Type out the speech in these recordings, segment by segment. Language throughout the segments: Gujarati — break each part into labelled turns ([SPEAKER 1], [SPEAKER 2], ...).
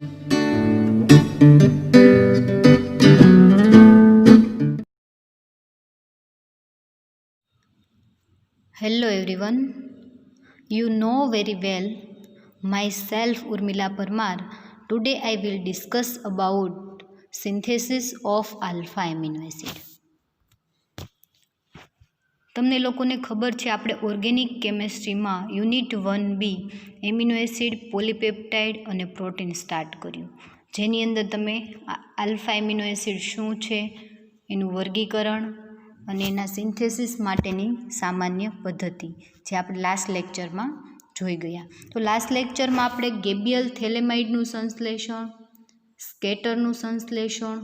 [SPEAKER 1] Hello everyone, you know very well myself Urmila Parmar. Today I will discuss about synthesis of alpha amino acid. તમને લોકોને ખબર છે આપણે ઓર્ગેનિક કેમેસ્ટ્રીમાં unit 1B amino acid, polypeptide અને પ્રોટીન સ્ટાર્ટ કર્યું, જેની અંદર તમે આલ્ફા એમિનો એસિડ શું છે, એનું વર્ગીકરણ અને એના સિન્થેસિસ માટેની સામાન્ય પદ્ધતિ જે આપણે લાસ્ટ લેક્ચરમાં જોઈ ગયા. તો લાસ્ટ લેક્ચરમાં આપણે ગેબિયલ થેલેમાઇડનું સંશ્લેષણ, સ્કેટરનું સંશ્લેષણ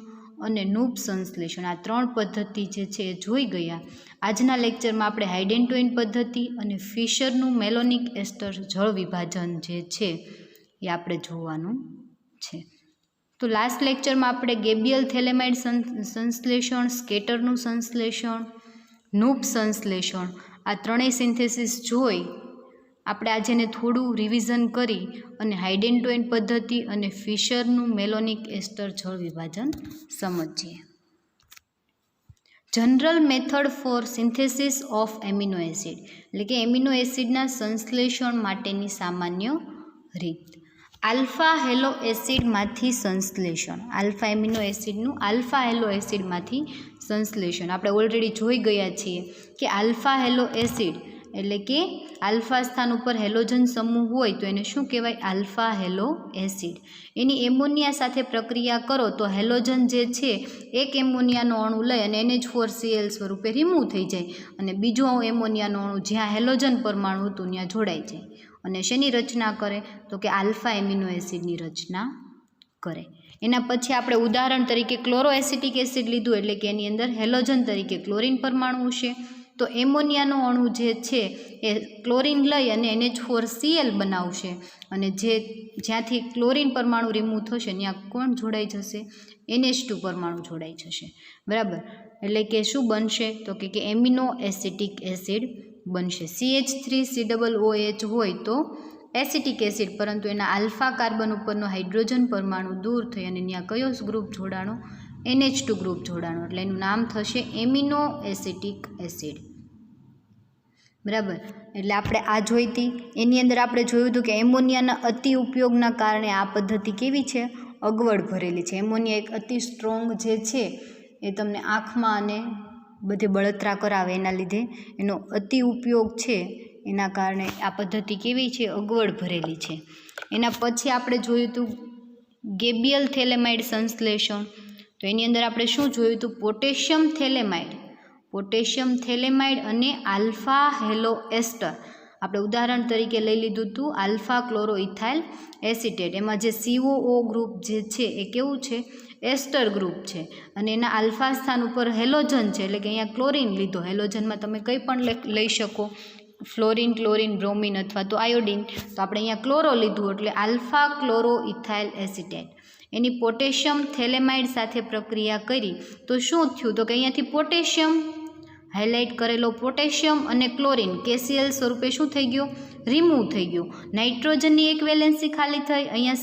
[SPEAKER 1] અને નૂબ સંશ્લેષણ આ 3 પદ્ધતિ જે છે એ જોઈ ગયા. આજના લેક્ચરમાં આપણે હાઇડેન્ટોઇન પદ્ધતિ અને ફિશરનું મેલોનિક એસ્ટર જળ વિભાજન જે છે એ આપણે જોવાનું છે. તો લાસ્ટ લેક્ચરમાં આપણે ગેબિયલ થેલેમાઇડ સંશ્લેષણ, સ્કેટરનું સંશ્લેષણ, નૂબ સંશ્લેષણ આ ત્રણેય સિન્થેસિસ જોઈ આપણે આજે એને થોડું રિવિઝન કરી અને હાઇડેન્ટોઇન પદ્ધતિ અને ફિશરનું મેલોનિક એસ્ટર જળ વિભાજન સમજીએ. General method for synthesis of amino acid એટલે કે એમિનો એસિડના સંશ્લેષણ માટેની સામાન્ય રીત. આલ્ફા હેલો એસિડમાંથી સંશ્લેષણ, આલ્ફા એમિનો એસિડનું આલ્ફા હેલો એસિડમાંથી સંશ્લેષણ આપણે ઓલરેડી જોઈ ગયા છીએ કે આલ્ફા હેલો એસિડ એટલે કે આલ્ફા સ્થાન ઉપર હેલોજન સમૂહ હોય તો એને શું કહેવાય? Alpha halo acid. એની એમોનિયા સાથે પ્રક્રિયા કરો તો હેલોજન જે છે એક એમોનિયાનો અણુ લઈ અને NH4Cl સ્વરૂપે રિમૂવ થઈ જાય અને બીજો એમોનિયાનો અણુ જ્યાં હેલોજન પરમાણુ હતું ત્યાં જોડાઈ જાય અને શેની રચના કરે? તો કે આલ્ફા એમિનો એસિડની રચના કરે. એના પછી આપણે ઉદાહરણ તરીકે ક્લોરોએસિટિક એસિડ લીધું એટલે કે એની અંદર હેલોજન તરીકે ક્લોરીન પરમાણુ છે. તો એમોનિયાનો અણુ જે છે એ ક્લોરીન લઈ અને NH4Cl બનાવશે અને જ્યાંથી ક્લોરીન પરમાણુ રિમૂવ થશે ત્યાં કોણ જોડાઈ જશે? NH2 પરમાણુ જોડાઈ જશે. બરાબર, એટલે કે શું બનશે? તો કે એમિનો એસિટિક એસિડ બનશે. CH3COOH હોય તો એસિટિક એસિડ, પરંતુ એના આલ્ફા કાર્બન ઉપરનો હાઇડ્રોજન પરમાણુ દૂર થઈ અને ત્યાં કયો ગ્રુપ જોડાણો? NH2 ગ્રુપ જોડાણો, એટલે એનું નામ થશે એમિનો એસિટિક એસિડ. બરાબર, એટલે આપણે આ જોઈતી. એની અંદર આપણે જોયું હતું કે એમોનિયાના અતિ ઉપયોગના કારણે આ પદ્ધતિ કેવી છે? અગવડ ભરેલી છે. એમોનિયા એક અતિ સ્ટ્રોંગ જે છે એ તમને આંખમાં અને બધે બળતરા કરાવે, એના લીધે એનો અતિ ઉપયોગ છે એના કારણે આ પદ્ધતિ કેવી છે? અગવડ ભરેલી છે. એના પછી આપણે જોયું હતું ગેબિયલ થેલેમાઇડ સંશ્લેષણ. તો એની અંદર આપણે શું જોયું હતું? પોટેશિયમ થેલેમાઇડ અને આલ્ફા હેલો એસ્ટર. આપણે ઉદાહરણ તરીકે લઈ લીધું હતું આલ્ફા ક્લોરો ઇથાઇલ એસિટેટ. એમાં જે COO ગ્રુપ જે છે એ કેવું છે? એસ્ટર ગ્રુપ છે અને એના આલ્ફા સ્થાન ઉપર હેલોજન છે એટલે કે અહીંયા ક્લોરીન લીધો. હેલોજનમાં તમે કંઈ પણ લઈ શકો, ફ્લોરિન, ક્લોરીન, બ્રોમિન અથવા તો આયોડિન. તો આપણે અહીંયા ક્લોરો લીધું એટલે આલ્ફા ક્લોરો ઇથાઇલ એસિટેટ. એની પોટેશિયમ થેલેમાઇડ સાથે પ્રક્રિયા કરી તો શું થયું? તો કે અહીંયાથી પોટેશિયમ હાઇલાઇટ કરેલો પોટેશિયમ અને ક્લોરીન KCl સ્વરૂપે શું થઈ ગયો? રિમૂવ થઈ ગયો. નાઇટ્રોજનની એક વેલેન્સી ખાલી થઈ, અહીંયા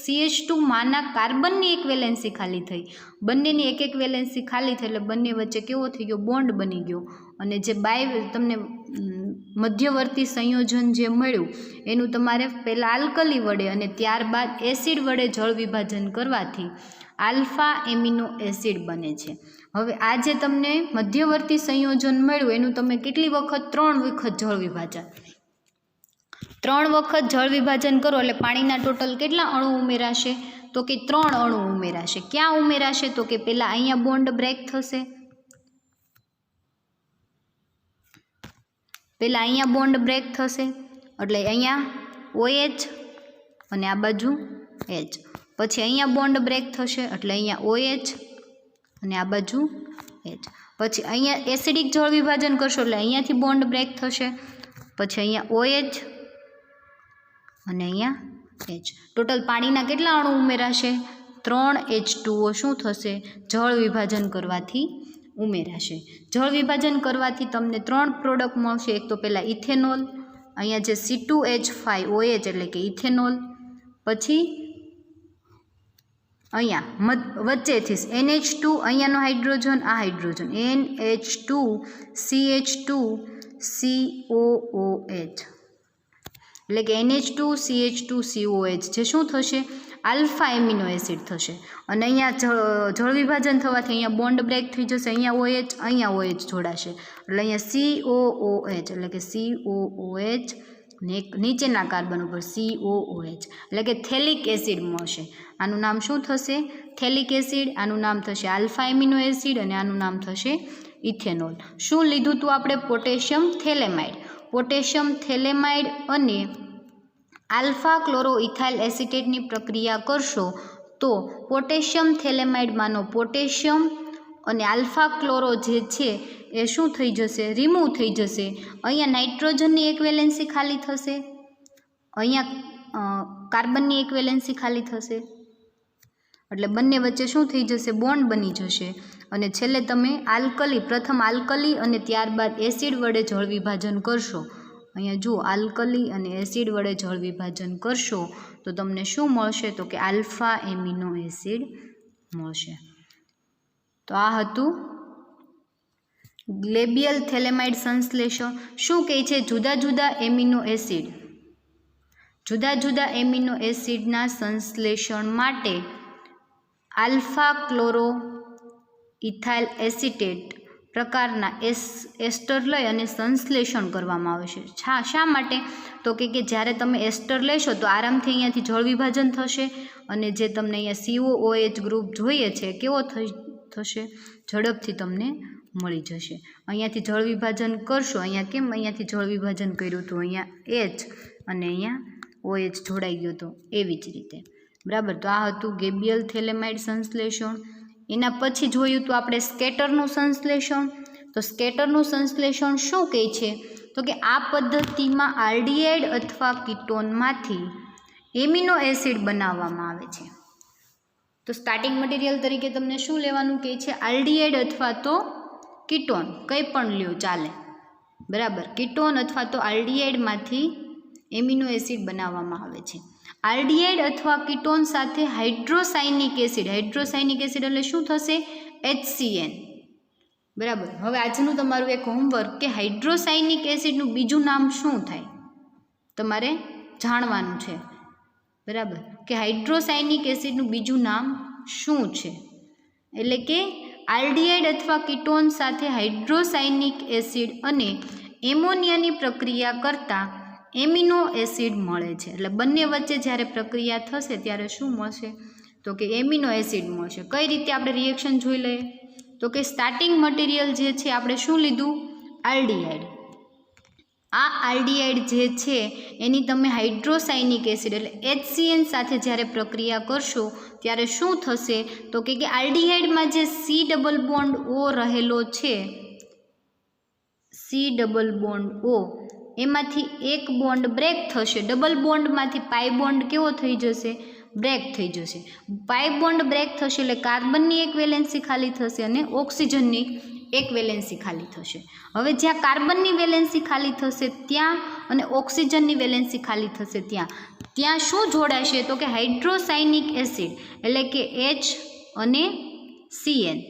[SPEAKER 1] CH2 માના કાર્બનની એક વેલેન્સી ખાલી થઈ. બંનેની એક વેલેન્સી ખાલી થઈ એટલે બંને વચ્ચે કેવો થઈ ગયો? બોન્ડ બની ગયો. અને જે તમને મધ્યવર્તી સંયોજન જે મળ્યું એનું તમારે પહેલાં આલ્કલી વડે અને ત્યારબાદ એસિડ વડે જળ વિભાજન કરવાથી આલ્ફા એમિનો એસિડ બને છે. હવે આ જે તમને મધ્યવર્તી સંયોજન મળ્યું એનું તમે કેટલી વખત? 3 વખત જળ વિભાજન. 3 વખત જળ વિભાજન કરો એટલે પાણીના ટોટલ કેટલા અણુ ઉમેરાશે? તો કે 3 અણુ ઉમેરાશે. ક્યાં ઉમેરાશે? તો કે પહેલાં અહીંયા બોન્ડ બ્રેક થશે, પહેલાં અહીંયા બોન્ડ બ્રેક થશે એટલે અહીંયા OH અને આ બાજુ H. પછી અહીંયા બોન્ડ બ્રેક થશે એટલે અહીંયા OH અને આ બાજુ H. પછી અહીંયા એસિડિક જળ વિભાજન કરશો એટલે અહીંયાથી બોન્ડ બ્રેક થશે, પછી અહીંયા OH અને અહીંયા H. ટોટલ પાણીના કેટલા અણુ ઉમેરાશે? 3H2O શું થશે? જળ વિભાજન કરવાથી ઉમેરાશે. જળ વિભાજન કરવાથી તમને 3 પ્રોડક્ટ મળશે. એક તો પહેલાં ઇથેનોલ, અહીંયા જે C2H5OH એટલે કે ઇથેનોલ, પછી અહીંયા વચ્ચેથી NH2 અહીંયાનો હાઇડ્રોજન આ હાઇડ્રોજન NH2 CH2 COOH એટલે કે NH2 CH2 COH જે શું થશે આલ્ફા એમિનો એસિડ થશે અને અહીંયા જળ વિભાજન થવાથી અહીંયા બોન્ડ બ્રેક થઈ જશે અહીંયા OH જોડાશે એટલે અહીંયા COOH એટલે કે COOH ને નીચેના કાર્બન ઉપર COOH એટલે કે થેલિક એસિડ મળશે આનું નામ શું થશે થેલિક એસિડ આનું નામ થશે આલ્ફા એમિનો એસિડ અને આનું નામ થશે ઇથેનોલ શું લીધું હતું આપણે પોટેશિયમ થેલેમાઇડ અને આલ્ફા ક્લોરો ઇથાઇલ એસિટેટની પ્રક્રિયા કરશો તો પોટેશિયમ થેલેમાઇડમાંનો પોટેશિયમ અને આલ્ફા ક્લોરો જે છે એ શું થઈ જશે રિમૂવ થઈ જશે અહીંયા નાઇટ્રોજનની એક વેલેન્સી ખાલી થશે અહીંયા કાર્બનની એક વેલેન્સી ખાલી થશે એટલે બંને વચ્ચે શું થઈ જશે બોન્ડ બની જશે અને છેલ્લે તમે પ્રથમ આલ્કલી અને ત્યારબાદ એસિડ વડે જળ વિભાજન કરશો અહીંયા જુઓ આલ્કલી અને એસિડ વડે જળ વિભાજન કરશો તો તમને શું મળશે તો કે આલ્ફા એમિનો એસિડ મળશે તો આ હતું ગ્લેબિયલ થેલેમાઇડ સંશ્લેષણ શું કહે છે જુદા જુદા એમિનો એસિડના સંશ્લેષણ માટે આલ્ફા ક્લોરો ઇથાઇલ એસિટેટ પ્રકારના એસ્ટર લઈ અને સંશ્લેષણ કરવામાં આવે છે શા માટે તો કે જ્યારે તમે એસ્ટર લેશો તો આરામથી અહીંયાથી જળ વિભાજન થશે અને જે તમને અહીંયા COOH ગ્રુપ જોઈએ છે કેવો થશે ઝડપથી તમને મળી જશે અહીંયાથી જળ વિભાજન કરશો અહીંયાથી જળ વિભાજન કર્યું હતું અહીંયા H અને અહીંયા OH જોડાઈ ગયો હતો એવી જ રીતે બરાબર તો આ હતું ગેબિયલ થેલેમાઇડ સંશ્લેષણ એના પછી જોયું તો આપણે સ્કેટરનું સંશ્લેષણ તો સ્કેટરનું સંશ્લેષણ શું કહે છે તો કે આ પદ્ધતિમાં આલ્ડીહાઇડ અથવા કીટોનમાંથી એમિનો એસિડ બનાવવામાં આવે છે તો સ્ટાર્ટિંગ મટીરિયલ તરીકે તમને શું લેવાનું કહે છે આલ્ડીહાઇડ અથવા તો કીટોન કંઈ પણ લ્યો ચાલે બરાબર કીટોન અથવા તો આલ્ડીહાઇડમાંથી એમિનો એસિડ બનાવવામાં આવે છે આલ્ડીહાઇડ અથવા કીટોન સાથે હાઇડ્રોસાયનિક એસિડ એટલે શું થશે HCN બરાબર હવે આજનું તમારું એક હોમવર્ક કે હાઇડ્રોસાયનિક એસિડનું બીજું નામ શું થાય તમારે જાણવાનું છે બરાબર કે હાઇડ્રોસાયનિક એસિડનું બીજું નામ શું છે એટલે કે આલ્ડીહાઇડ અથવા કીટોન સાથે હાઇડ્રોસાયનિક એસિડ અને એમોનિયાની પ્રક્રિયા કરતાં એમિનો એસિડ મળે છે એટલે બંને વચ્ચે જ્યારે પ્રક્રિયા થશે ત્યારે શું મળશે તો કે એમિનો એસિડ મળશે કઈ રીતે આપણે રિએક્શન જોઈ લઈએ તો કે સ્ટાર્ટિંગ મટીરિયલ જે છે આપણે શું લીધું આલ્ડીહાઇડ આ આલ્ડીહાઇડ જે છે એની તમે હાઇડ્રોસાયનિક એસિડ એટલે HCN સાથે જ્યારે પ્રક્રિયા કરશો ત્યારે શું થશે તો કે આલ્ડીહાઇડમાં જે C ડબલ બોન્ડ O રહેલો છે C ડબલ બોન્ડ O એમાંથી એક બોન્ડ બ્રેક થશે ડબલ બોન્ડમાંથી પાઈ બોન્ડ કેવો થઈ જશે બ્રેક થઈ જશે પાઈ બોન્ડ બ્રેક થશે એટલે કાર્બનની એક વેલેન્સી ખાલી થશે અને ઓક્સિજનની એક વેલેન્સી ખાલી થશે હવે જ્યાં કાર્બનની વેલેન્સી ખાલી થશે ત્યાં અને ઓક્સિજનની વેલેન્સી ખાલી થશે ત્યાં શું જોડાશે તો કે હાઇડ્રોસાયનિક એસિડ એટલે કે H અને CN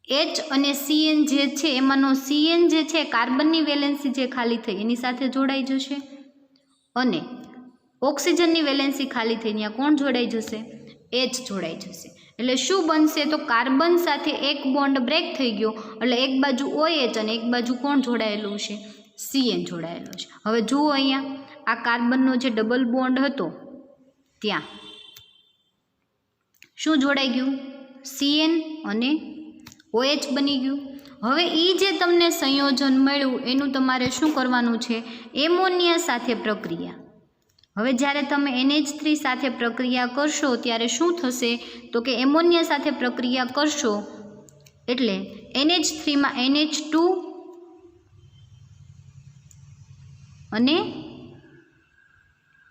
[SPEAKER 1] H અને CN જે છે એમાંનો CN જે છે કાર્બનની વેલેન્સી જે ખાલી થઈ એની સાથે જોડાઈ જશે અને ઓક્સિજનની વેલેન્સી ખાલી થઈ ત્યાં કોણ જોડાઈ જશે H જોડાઈ જશે એટલે શું બનશે તો કાર્બન સાથે એક બોન્ડ બ્રેક થઈ ગયો એટલે એક બાજુ OH અને એક બાજુ કોણ જોડાયેલું છે CN જોડાયેલો છે હવે જુઓ અહીંયા આ કાર્બનનો જે ડબલ બોન્ડ હતો ત્યાં શું જોડાઈ ગયું CN અને OH બની ગયું હવે એ જે તમને સંયોજન મળ્યું એનું તમારે શું કરવાનું છે એમોનિયા સાથે પ્રક્રિયા હવે જ્યારે તમે NH3 સાથે પ્રક્રિયા કરશો ત્યારે શું થશે તો કે એમોનિયા સાથે પ્રક્રિયા કરશો એટલે NH3માં NH2 અને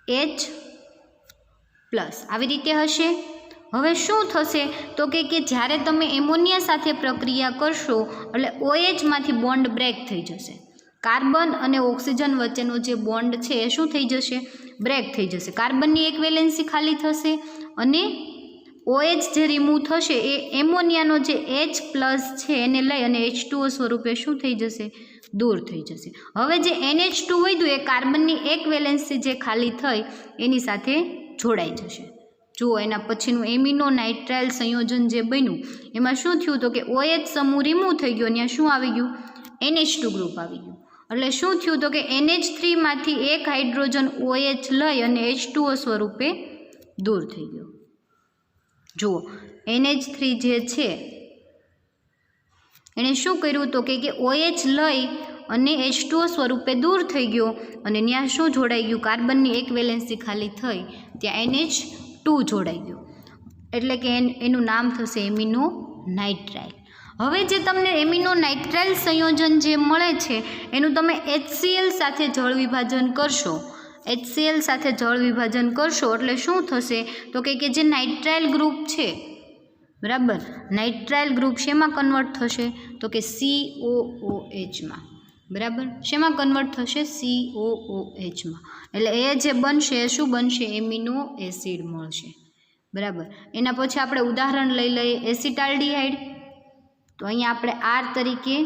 [SPEAKER 1] H પ્લસ આવી રીતે હશે હવે શું થશે તો કે જ્યારે તમે એમોનિયા સાથે પ્રક્રિયા કરશો એટલે OHમાંથી બોન્ડ બ્રેક થઈ જશે કાર્બન અને ઓક્સિજન વચ્ચેનો જે બોન્ડ છે એ શું થઈ જશે બ્રેક થઈ જશે કાર્બનની એક વેલેન્સી ખાલી થશે અને OH જે રિમૂવ થશે એ એમોનિયાનો જે H+ છે એને લઈ અને H2O સ્વરૂપે શું થઈ જશે, દૂર થઈ જશે. હવે જે NH2 વધ્યું એ કાર્બનની એક વેલેન્સી જે ખાલી થઈ એની સાથે જોડાઈ જશે. જુઓ એના પછીનું એમિનો નાઇટ્રાઇલ સંયોજન જે બન્યું એમાં શું થયું તો કે OH સમૂહ રિમૂવ થઈ ગયો, ત્યાં શું આવી ગયું, NH2 ગ્રુપ આવી ગયું. એટલે શું થયું તો કે NH3 માંથી એક હાઇડ્રોજન OH લઈ અને H2O સ્વરૂપે દૂર થઈ ગયો. જુઓ NH3 જે છે એણે શું કર્યું તો કે OH લઈ અને H2O સ્વરૂપે દૂર થઈ ગયો અને ત્યાં શું જોડાઈ ગયું, કાર્બનની એક વેલેન્સી ખાલી થઈ ત્યાં NH2 જોડાઈ ગયો, એટલે કે એનું નામ થશે એમિનો નાઇટ્રાઇલ. હવે જે તમને એમિનો નાઇટ્રાઇલ સંયોજન જે મળે છે એનું તમે HCl સાથે જળ વિભાજન કરશો, HCl સાથે જળ વિભાજન કરશો એટલે શું થશે તો કે જે નાઇટ્રાઇલ ગ્રુપ છે, બરાબર, નાઇટ્રાઇલ ગ્રુપ શેમાં કન્વર્ટ થશે તો કે COOH માં, બરાબર, શેમાં કન્વર્ટ થશે, COOH માં. એટલે એ જે બનશે એ શું બનશે, એમિનો એસિડ મળશે, બરાબર. એના પછી આપણે ઉદાહરણ લઈ લઈએ એસિટાલ્ડિહાઇડ. તો અહીંયા આપણે R તરીકે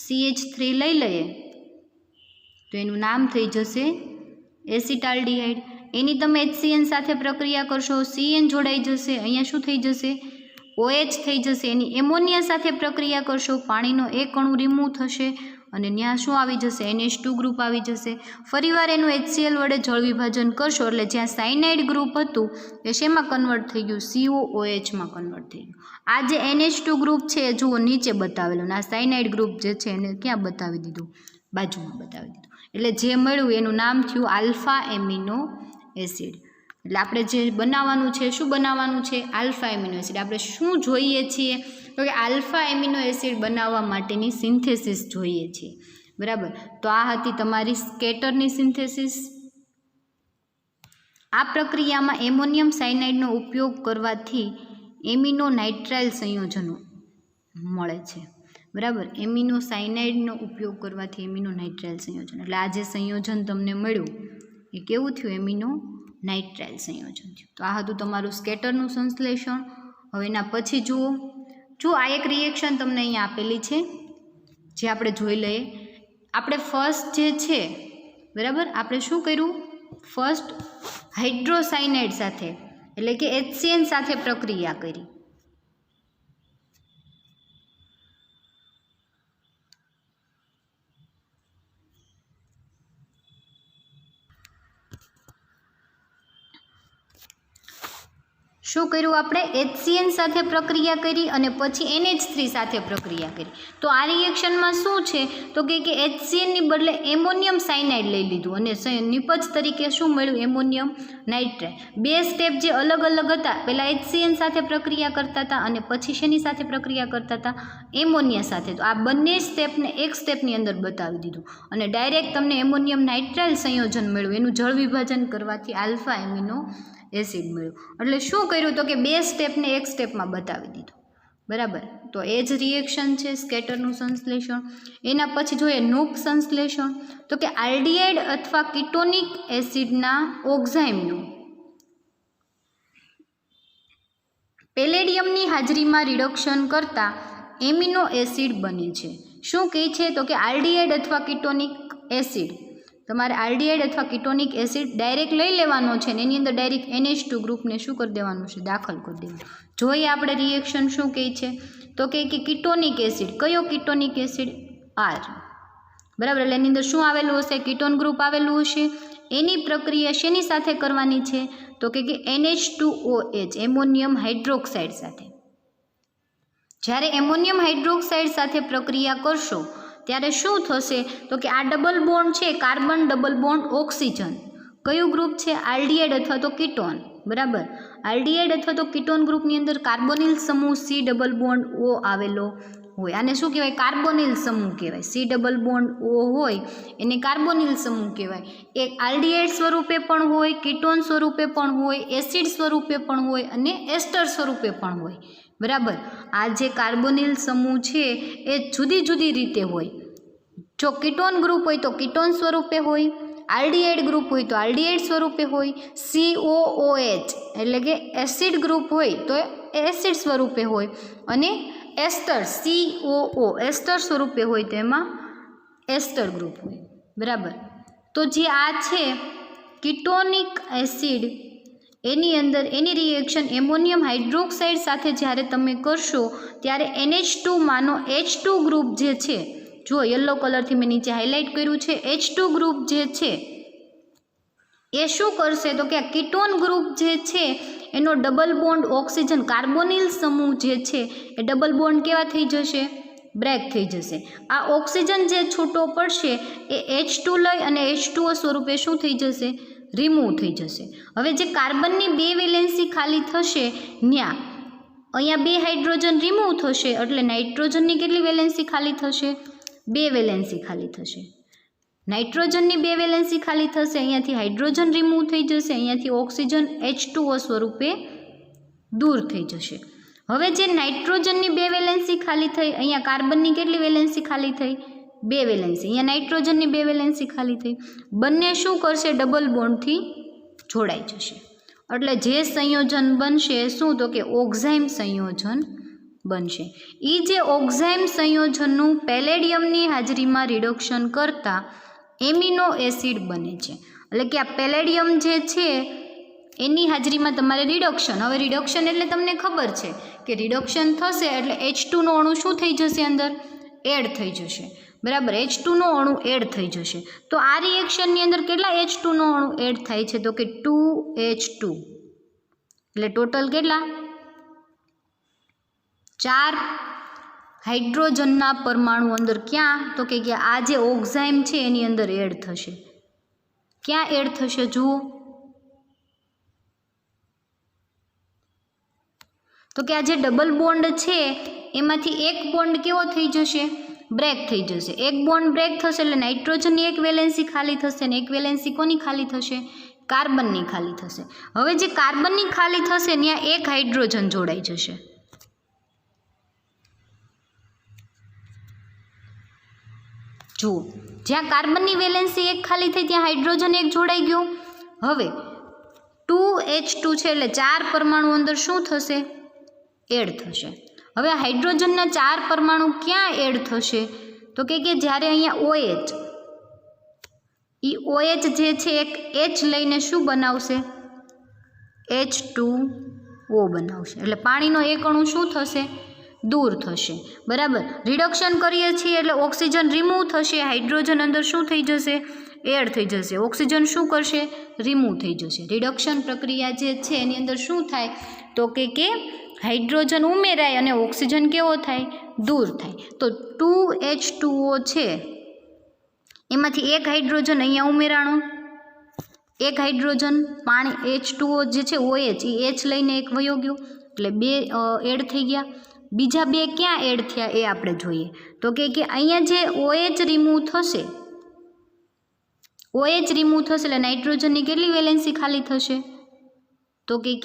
[SPEAKER 1] CH3 લઈ લઈએ તો એનું નામ થઈ જશે એસિટાલ્ડિહાઇડ. એની તમે HCN સાથે પ્રક્રિયા કરશો, CN જોડાઈ જશે, અહીંયા શું થઈ જશે, OH થઈ જશે. એની એમોનિયા સાથે પ્રક્રિયા કરશો, પાણીનો એક અણુ રિમૂવ થશે અને ત્યાં શું આવી જશે, NH2 ગ્રુપ આવી જશે. ફરીવાર એનું HCl વડે જળ વિભાજન કરશો એટલે જ્યાં સાયનાઇડ ગ્રુપ હતું એ શેમાં કન્વર્ટ થઈ ગયું, COOH માં કન્વર્ટ થઈ ગયું. આ જે NH2 ગ્રુપ છે એ જુઓ નીચે બતાવેલું, આ સાયનાઇડ ગ્રુપ જે છે એને ક્યાં બતાવી દીધું, બાજુમાં બતાવી દીધું. એટલે જે મળ્યું એનું નામ થયું આલ્ફા એમિનો એસિડ. એટલે આપણે જે બનાવવાનું છે, શું બનાવવાનું છે, આલ્ફા એમિનો એસિડ. આપણે શું જોઈએ છીએ તો કે આલ્ફા એમિનો એસિડ બનાવવા માટેની સિન્થેસિસ જોઈએ છીએ, બરાબર. તો આ હતી તમારી સ્કેટરની સિન્થેસિસ. આ પ્રક્રિયામાં એમોનિયમ સાયનાઇડનો ઉપયોગ કરવાથી એમિનો નાઇટ્રાઇલ સંયોજનો મળે છે, બરાબર. એમિનો સાયનાઇડનો ઉપયોગ કરવાથી એમિનો નાઇટ્રાઇલ સંયોજન, એટલે આ જે સંયોજન તમને મળ્યું એ કેવું થયું, એમિનો નાઇટ્રાઇલ સંયોજન થયું. તો આ હતું તમારું સ્કેટરનું સંશ્લેષણ. હવે એના પછી જુઓ આ એક રિએક્શન તમને અહીંયા આપેલી છે જે આપણે જોઈ લઈએ. આપણે ફર્સ્ટ જે છે, બરાબર, આપણે શું કર્યું, ફર્સ્ટ હાઇડ્રોસાયનાઇડ સાથે એટલે કે HCN સાથે પ્રક્રિયા કરી. શું કર્યું, આપણે HCN સાથે પ્રક્રિયા કરી અને પછી NH3 સાથે પ્રક્રિયા કરી. તો આ રિએક્શનમાં શું છે તો કે HCNની બદલે એમોનિયમ સાયનાઇડ લઈ લીધું અને નિપજ તરીકે શું મળ્યું, એમોનિયમ નાઇટ્રાઇલ. બે સ્ટેપ જે અલગ અલગ હતા, પહેલાં HCN સાથે પ્રક્રિયા કરતા હતા અને પછી શેની સાથે પ્રક્રિયા કરતા હતા, એમોનિયા સાથે. તો આ બંને સ્ટેપને એક સ્ટેપની અંદર બતાવી દીધું અને ડાયરેક્ટ તમને એમોનિયમ નાઇટ્રાઇલ સંયોજન મળ્યું. એનું જળ વિભાજન કરવાથી આલ્ફા એમિનો એસિડ મળ્યું. એટલે શું કર્યું તો કે બે સ્ટેપને એક સ્ટેપમાં બતાવી દીધું, બરાબર. તો એ જ રિએક્શન છે સ્કેટરનું સંશ્લેષણ. એના પછી જોઈએ નૂક સંશ્લેષણ. તો કે આલ્ડિહાઇડ અથવા કીટોનિક એસિડના ઓક્ઝાઇમનું પેલેડિયમની હાજરીમાં રિડક્શન કરતાં એમિનો એસિડ બને છે. શું કહે છે તો કે આલ્ડિહાઇડ અથવા કીટોનિક એસિડ, તમારે આલ્ડિહાઇડ અથવા કીટોનિક એસિડ ડાયરેક્ટ લઈ લેવાનો છે ને એની અંદર ડાયરેક્ટ NH2 ગ્રુપને શું કરી દેવાનું છે, દાખલ કરી દેવાનું. જોઈએ આપણે રિએક્શન શું કહે છે તો કે કીટોનિક એસિડ, કયો કીટોનિક એસિડ, R, બરાબર. એટલે એની અંદર શું આવેલું હશે, કીટોન ગ્રુપ આવેલું હશે. એની પ્રક્રિયા શેની સાથે કરવાની છે તો કે NH2OH, એમોનિયમ હાઇડ્રોક્સાઇડ સાથે. જ્યારે એમોનિયમ હાઇડ્રોક્સાઇડ સાથે પ્રક્રિયા કરશો ત્યારે શું થશે તો કે આ ડબલ બોન્ડ છે, કાર્બન ડબલ બોન્ડ ઓક્સિજન, કયું ગ્રુપ છે, આલ્ડિહાઇડ અથવા તો કીટોન, બરાબર. આલ્ડિહાઇડ અથવા તો કીટોન ગ્રુપની અંદર કાર્બોનિલ સમૂહ C ડબલ બોન્ડ O આવેલો હોય. આને શું કહેવાય, કાર્બોનિલ સમૂહ કહેવાય. C ડબલ બોન્ડ O હોય એને કાર્બોનિલ સમૂહ કહેવાય. એ આલ્ડિહાઇડ સ્વરૂપે પણ હોય, કીટોન સ્વરૂપે પણ હોય, એસિડ સ્વરૂપે પણ હોય અને એસ્ટર સ્વરૂપે પણ હોય, બરાબર. આ જે કાર્બોનિલ સમૂહ છે એ જુદી જુદી રીતે હોય. જો કીટોન ગ્રુપ હોય તો કીટોન સ્વરૂપે હોય આલ્ડીહાઇડ ગ્રુપ હોય તો આલ્ડીહાઇડ સ્વરૂપે હોય, COOH એટલે કે એસિડ ગ્રુપ હોય તો એસિડ સ્વરૂપે હોય, અને એસ્ટર COO એસ્ટર સ્વરૂપે હોય તો એમાં એસ્ટર ગ્રુપ હોય, બરાબર. તો જે આ છે કીટોનિક એસિડ, એની અંદર એની રિએક્શન એમોનિયમ હાઇડ્રોક્સાઇડ સાથે જ્યારે તમે કરશો ત્યારે NH2 માનો H2 ગ્રુપ જે છે, જો યલો કલરથી મેં નીચે હાઇલાઇટ કર્યું છે, H2 ગ્રુપ જે છે એ શું કરશે તો કે આ કીટોન ગ્રુપ જે છે એનો ડબલ બોન્ડ ઓક્સિજન કાર્બોનિલ સમૂહ જે છે એ ડબલ બોન્ડ કેવા થઈ જશે, બ્રેક થઈ જશે. આ ઓક્સિજન જે છૂટો પડશે એ H2 લઈ અને H2O સ્વરૂપે શું થઈ જશે, રિમૂવ થઈ જશે. હવે જે કાર્બનની 2 વેલેન્સી ખાલી થશે ત્યાં અહીંયા 2 હાઇડ્રોજન રિમૂવ થશે એટલે નાઇટ્રોજનની કેટલી વેલેન્સી ખાલી થશે, 2 વેલેન્સી ખાલી થશે. નાઇટ્રોજનની 2 વેલેન્સી ખાલી થશે, અહીંયાથી હાઇડ્રોજન રિમૂવ થઈ જશે, અહીંયાથી ઓક્સિજન H2O સ્વરૂપે દૂર થઈ જશે. હવે જે નાઇટ્રોજનની 2 વેલેન્સી ખાલી થઈ, અહીંયા કાર્બનની કેટલી વેલેન્સી ખાલી થઈ, 2 વેલેન્સી, અહીંયા નાઇટ્રોજનની 2 વેલેન્સી ખાલી થઈ. બંને શું કરશે, ડબલ બોન્ડથી જોડાઈ જશે. એટલે જે સંયોજન બનશે શું તો કે ઓક્ઝાઇમ સંયોજન બનશે. એ જે ઓક્ઝાઇમ સંયોજનનું પેલેડિયમની હાજરીમાં રિડક્શન કરતાં એમિનો એસિડ બને છે. એટલે કે આ પેલેડિયમ જે છે એની હાજરીમાં તમારે રિડક્શન, હવે રિડક્શન એટલે તમને ખબર છે કે રિડક્શન થશે એટલે H2નો અણુ શું થઈ જશે, અંદર એડ થઈ જશે, બરાબર. H2નો અણુ એડ થઈ જશે. તો આ રિએક્શનની અંદર કેટલા H2નો અણુ એડ થાય છે તો કે 2H2, એટલે ટોટલ કેટલા, 4 હાઇડ્રોજનના પરમાણુ અંદર ક્યાં તો કે આ જે ઓક્ઝાઇમ છે એની અંદર એડ થશે. ક્યાં એડ થશે જુઓ તો કે આ જે ડબલ બોન્ડ છે એમાંથી એક બોન્ડ કેવો થઈ જશે, બ્રેક થઈ જશે. એક બોન્ડ બ્રેક થશે એટલે નાઇટ્રોજનની 1 વેલેન્સી ખાલી થશે અને 1 વેલેન્સી કોની ખાલી થશે, કાર્બનની ખાલી થશે. હવે જે કાર્બનની ખાલી થશે ત્યાં 1 હાઇડ્રોજન જોડાઈ જશે. જુઓ જ્યાં કાર્બનની વેલેન્સી 1 ખાલી થઈ ત્યાં હાઇડ્રોજન 1 જોડાઈ ગયો. હવે 2H2 છે એટલે 4 પરમાણુ અંદર શું થશે, એડ થશે. હવે હાઇડ્રોજનના 4 પરમાણુ ક્યાં એડ થશે તો કે જ્યારે અહીંયા OH, એ OH જે છે એક H લઈને શું બનાવશે, H2O બનાવશે. એટલે પાણીનો એક અણુ શું થશે, દૂર થશે, બરાબર. રિડક્શન કરીએ છીએ એટલે ઓક્સિજન રિમૂવ થશે, હાઇડ્રોજન અંદર શું થઈ જશે, એડ થઈ જશે. ઓક્સિજન શું કરશે, રિમૂવ થઈ જશે. રિડક્શન પ્રક્રિયા જે છે એની અંદર શું થાય તો કે હાઇડ્રોજન ઉમેરાય અને ઓક્સિજન કેવો થાય, દૂર થાય. તો 2H2O છે એમાંથી 1 હાઇડ્રોજન અહીંયા ઉમેરાણું, 1 હાઇડ્રોજન પાણી H2O જે છે OH એ H લઈને 1 વયો ગયો એટલે 2 એડ થઈ ગયા. બીજા 2 ક્યાં એડ થયા એ આપણે જોઈએ તો કે અહીંયા જે OH રિમૂવ થશે, OH રિમૂવ થશે એટલે નાઇટ્રોજનની કેટલી વેલેન્સી ખાલી થશે તો કે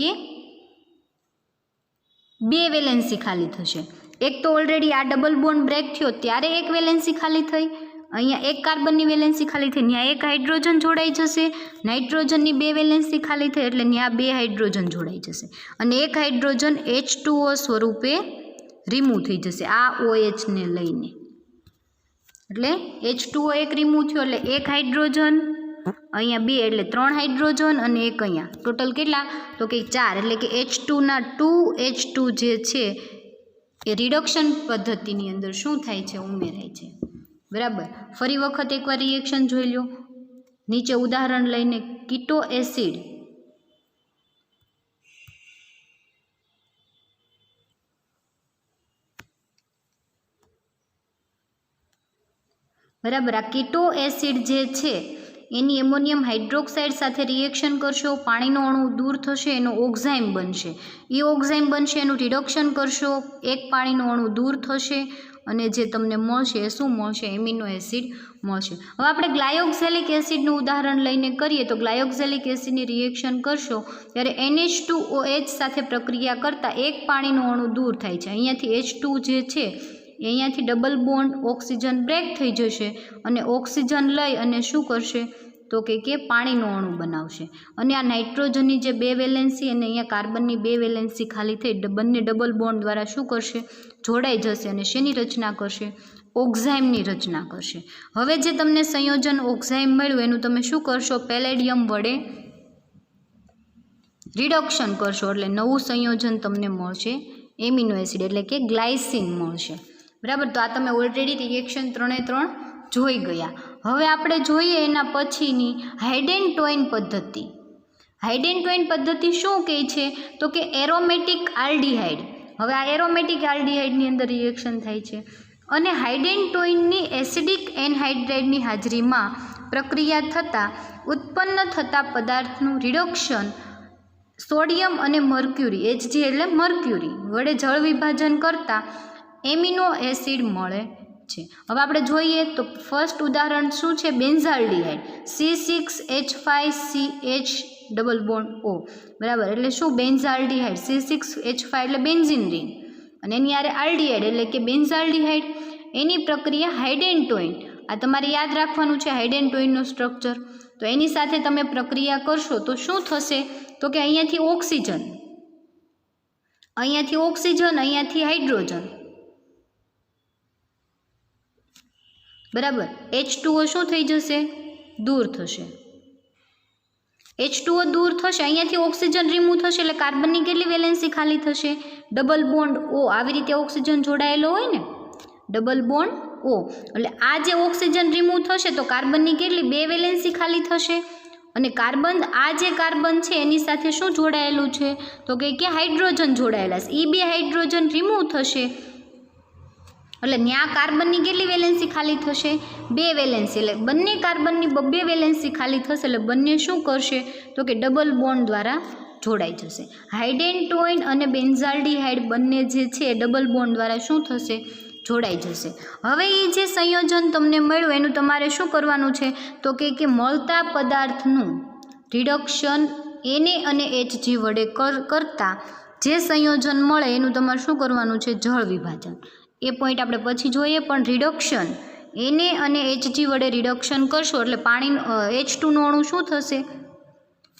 [SPEAKER 1] 2 વેલેન્સી ખાલી થશે. એક તો ઓલરેડી આ ડબલ બોન્ડ બ્રેક થયો ત્યારે 1 વેલેન્સી ખાલી થઈ, અહીંયા 1 કાર્બનની વેલેન્સી ખાલી થઈ, ત્યાં 1 હાઇડ્રોજન જોડાઈ જશે, નાઇટ્રોજનની 2 વેલેન્સી ખાલી થઈ એટલે ત્યાં 2 હાઇડ્રોજન જોડાઈ જશે અને 1 હાઇડ્રોજન H2O સ્વરૂપે રિમૂવ થઈ જશે આ OH ને લઈને. એટલે H2O 1 રિમૂવ થયો એટલે 1 હાઇડ્રોજન, અહીંયા 2 એટલે 3 હાઇડ્રોજન અને 1 અહીંયા ટોટલ કેટલા તો કે 4. એટલે કે H2ના 2H2 જે છે એ રિડક્શન પદ્ધતિની અંદર શું થાય છે, ઉમેરાય છે, બરાબર. ફરી વખત એકવાર રિએક્શન જોઈ લો. નીચે ઉદાહરણ લઈને કીટો એસિડ, બરાબર. આ કીટો એસિડ જે છે એની એમોનિયમ હાઇડ્રોક્સાઇડ સાથે રિએક્શન કરશો, પાણીનો અણુ દૂર થશે, એનો ઓક્ઝાઇમ બનશે. એ ઓક્ઝાઇમ બનશે, એનું રિડક્શન કરશો, 1 પાણીનો અણુ દૂર થશે અને જે તમને મળશે એ શું મળશે, એમિનો એસિડ મળશે. હવે આપણે ગ્લાયોક્ઝેલિક એસિડનું ઉદાહરણ લઈને કરીએ તો ગ્લાયોક્ઝેલિક એસિડની રિએક્શન કરશો ત્યારે NH2OH સાથે પ્રક્રિયા કરતાં 1 પાણીનો અણુ દૂર થાય છે. અહીંયાથી H2 જે છે અહીંયાથી ડબલ બોન્ડ ઓક્સિજન બ્રેક થઈ જશે અને ઓક્સિજન લઈ અને શું કરશે, તો કે પાણીનો અણુ બનાવશે અને આ નાઇટ્રોજનની જે 2 વેલેન્સી અને અહીંયા કાર્બનની 2 વેલેન્સી ખાલી થઈ બંને ડબલ બોન્ડ દ્વારા શું કરશે, જોડાઈ જશે અને શેની રચના કરશે, ઓક્ઝાઇમની રચના કરશે. હવે જે તમને સંયોજન ઓક્ઝાઇમ મળ્યું એનું તમે શું કરશો, પેલેડિયમ વડે રિડક્શન કરશો એટલે નવું સંયોજન તમને મળશે એમિનો એસિડ એટલે કે ગ્લાયસિન મળશે. બરાબર. તો આ તમે ઓલરેડી રિએક્શન 3 જોઈ ગયા. હવે આપણે જોઈએ એના પછીની હાઇડેન-ટોઇન પદ્ધતિ. હાઇડેન-ટોઇન પદ્ધતિ શું કહે છે તો કે એરોમેટિક આલ્ડીહાઇડ. હવે આ એરોમેટિક આલ્ડીહાઇડની અંદર રિએક્શન થાય છે અને હાઇડેન-ટોઇનની એસિડિક એનહાઇડ્રાઇડની હાજરીમાં પ્રક્રિયા થતાં ઉત્પન્ન થતા પદાર્થનું રિડક્શન સોડિયમ અને મર્ક્યુરી Hg એટલે મર્ક્યુરી વડે જળ વિભાજન કરતાં એમિનો એસિડ મળે છે. હવે આપણે જોઈએ તો ફર્સ્ટ ઉદાહરણ શું છે, બેન્ઝાલ્ડીહાઇડ C6H5CH ડબલ બોન્ડ O. બરાબર. એટલે શું, બેન્ઝાલ્ડીહાઇડ C6H5 એટલે બેન્ઝિન રિંગ અને એની આરે આલ્ડીહાઇડ એટલે કે બેન્ઝાલ્ડીહાઇડ. એની પ્રક્રિયા હાઇડેન-ટોઇન. આ તમારે યાદ રાખવાનું છે હાઇડેન-ટોઇનનું સ્ટ્રક્ચર. તો એની સાથે તમે પ્રક્રિયા કરશો તો શું થશે તો કે અહીંયાથી ઓક્સિજન, અહીંયાથી હાઇડ્રોજન. બરાબર. H2O શું થઈ જશે, દૂર થશે. H2O દૂર થશે, અહીંયાથી ઓક્સિજન રિમૂવ થશે એટલે કાર્બનની કેટલી વેલેન્સી ખાલી થશે, ડબલ બોન્ડ O. આવી રીતે ઓક્સિજન જોડાયેલો હોય ને, ડબલ બોન્ડ O. એટલે આ જે ઓક્સિજન રિમૂવ થશે તો કાર્બનની કેટલી 2 વેલેન્સી ખાલી થશે અને કાર્બન, આ જે કાર્બન છે એની સાથે શું જોડાયેલું છે તો કે હાઇડ્રોજન જોડાયેલા છે. એ 2 હાઇડ્રોજન રિમૂવ થશે એટલે ત્યાં કાર્બનની કેટલી વેલેન્સી ખાલી થશે, 2 વેલેન્સી. એટલે બંને કાર્બનની 2 વેલેન્સી ખાલી થશે એટલે બંને શું કરશે તો કે ડબલ બોન્ડ દ્વારા જોડાઈ જશે. હાઇડેન-ટોઇન અને બેન્ઝાલ્ડીહાઇડ બંને જે છે ડબલ બોન્ડ દ્વારા શું થશે, જોડાઈ જશે. હવે એ જે સંયોજન તમને મળ્યું એનું તમારે શું કરવાનું છે તો કે મળતા પદાર્થનું રિડક્શન Na અને Hg વડે કરતાં જે સંયોજન મળે એનું તમારે શું કરવાનું છે, જળ વિભાજન. એ પોઈન્ટ આપણે પછી જોઈએ. પણ રિડક્શન Na અને Hg વડે રિડક્શન કરશો એટલે પાણી H2નો અણુ શું થશે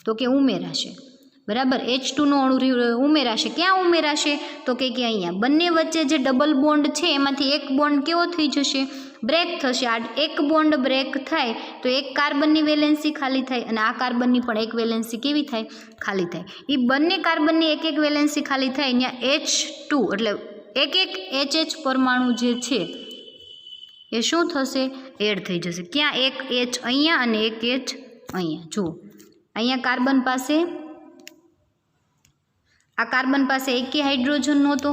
[SPEAKER 1] તો કે ઉમેરાશે. બરાબર. H2નો અણુ ઉમેરાશે. ક્યાં ઉમેરાશે તો કે અહીંયા બંને વચ્ચે જે ડબલ બોન્ડ છે એમાંથી એક બોન્ડ કેવો થઈ જશે, બ્રેક થશે. આ એક બોન્ડ બ્રેક થાય તો એક કાર્બનની વેલેન્સી ખાલી થાય અને આ કાર્બનની પણ એક વેલેન્સી કેવી થાય, ખાલી થાય. એ બંને કાર્બનની એક વેલેન્સી ખાલી થાય ત્યાં H2 એટલે એક HH પરમાણુ જે છે એ શું થશે, એડ થઈ જશે. ક્યાં, એક H અહીંયા અને એક H અહીંયા. જુઓ અહીંયા કાર્બન પાસે, આ કાર્બન પાસે એકે હાઇડ્રોજન નહોતો,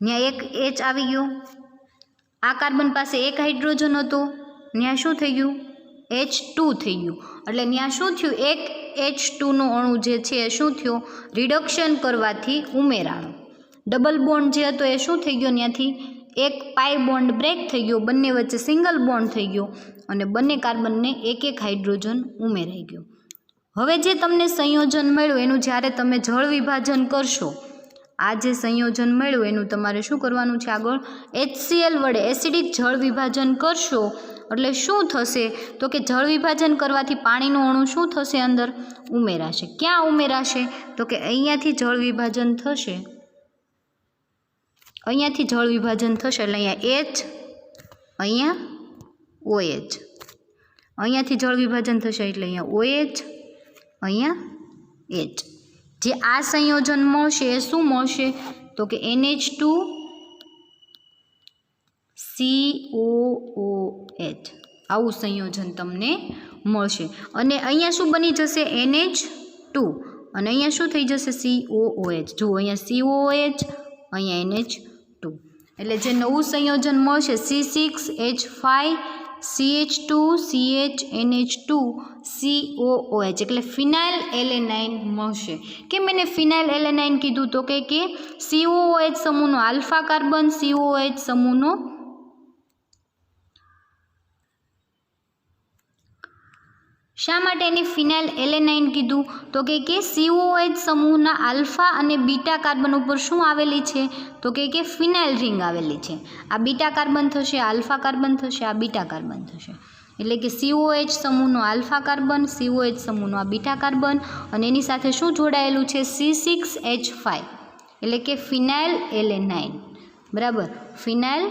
[SPEAKER 1] ત્યાં એક H આવી ગયો. આ કાર્બન પાસે એક હાઇડ્રોજન હતો, ત્યાં શું થઈ ગયું, H2 થઈ ગયું. એટલે ત્યાં શું થયું, એક H2નો અણુ જે છે એ શું થયો, રિડક્શન કરવાથી ઉમેરાણો. ડબલ બોન્ડ જે હતો એ શું થઈ ગયો, ત્યાંથી એક પાઈ બોન્ડ બ્રેક થઈ ગયો, બંને વચ્ચે સિંગલ બોન્ડ થઈ ગયો અને બંને કાર્બનને એક હાઇડ્રોજન ઉમેરાઈ ગયો. હવે જે તમને સંયોજન મળ્યું એનું જ્યારે તમે જળ વિભાજન કરશો, આ જે સંયોજન મળ્યું એનું તમારે શું કરવાનું છે, આગળ HCl વડે એસિડિક જળ વિભાજન કરશો એટલે શું થશે તો કે જળ વિભાજન કરવાથી પાણીનો અણુ શું થશે, અંદર ઉમેરાશે. ક્યાં ઉમેરાશે તો કે અહીંયાથી જળ વિભાજન થશે, અહીંયાથી જળ વિભાજન થશે એટલે અહીંયા H, અહીંયા OH, અહીંયાથી જળ વિભાજન થશે એટલે અહીંયા OH, અહીંયા H. જે આ સંયોજન મળશે એ શું મળશે તો કે NH2COOH. આવું સંયોજન તમને મળશે અને અહીંયા શું બની જશે, NH2 અને અહીંયા શું થઈ જશે, COOH. જુઓ અહીંયા COOH, અહીંયા NH2. એટલે જે નવું સંયોજન મળશે C6H5CH2CHNH2 COOH એટલે ફિનાઇલ એલેનાઇન મળશે. કેમ એને ફિનાઇલ એલેનાઇન કીધું તો કે COOH સમૂહનો આલ્ફા કાર્બન COOH સમૂહનો શા માટે એની ફિનાઇલ એલેનાઇન કીધું તો કે COOH સમૂહના આલ્ફા અને બીટા કાર્બન ઉપર શું આવેલી છે તો કે ફિનાઇલ રિંગ આવેલી છે. આ બીટા કાર્બન થશે, આલ્ફા કાર્બન થશે, આ બીટા કાર્બન થશે. એટલે કે COH સમૂહનો આલ્ફા કાર્બન, COH સમૂહનો આ બીટા કાર્બન અને એની સાથે શું જોડાયેલું છે C6H5 એટલે કે ફિનાઇલ એલેનાઇન, બરાબર, ફિનાઇલ